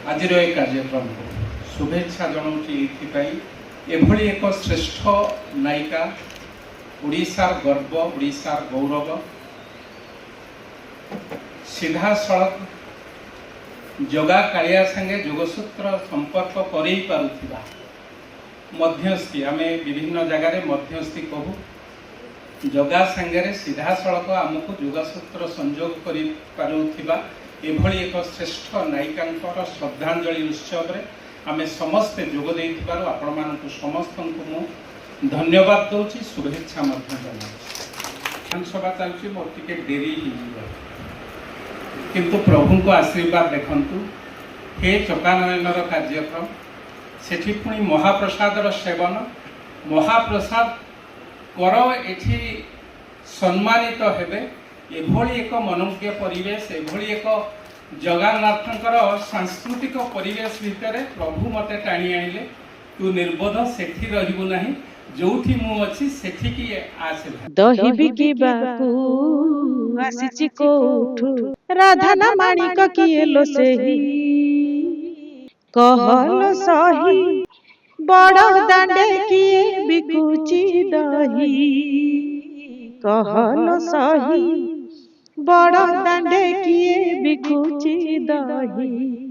आज कार्यक्रम शुभेच्छा जनाऊँगी एभली एक श्रेष्ठ नायिका ओडिशार गर्व ओडिशार गौरव सीधा सड़क जगा कालिया संगे जोगसूत्र संपर्क करई पारुथिबा मध्यस्थी आम विभिन्न जगार मध्यस्थी कहू जगा संगे सीधा सड़क आमको जोगसूत्र संजोग कर पारुथिबा एभली एक श्रेष्ठ नायिका श्रद्धांजलि उत्सव रे आमे समस्ते जोग देइथिबारु आपण मानकु समस्त को धन्यवाद दउची शुभेच्छा मध्य जनाउछि। सभा चलछि मोर टिके देरी हिजिबा किंतु प्रभु को आशीर्वाद देखंतु हे चकानयनर कार्यक्रम सेठी पुणी महाप्रसादर सेवन महाप्रसाद कर एठी सम्मानित हेबे एभली एक मनोज्ञ परिवेश एभली एक जगन्नाथंकर सांस्कृतिक परिवेश भितर प्रभु मते टाणी आनिले तू निर्बोध सेठी रहिबु नाही जोठी मु अछि सेठी की आसे दही बिकिबाकू आसीची कोठू राधा ना माणिक किए लो सेही कहलो सही बड़ दांडे किए बिकुची दही कहलो सही बड़ दांडे किए बिकुची दही।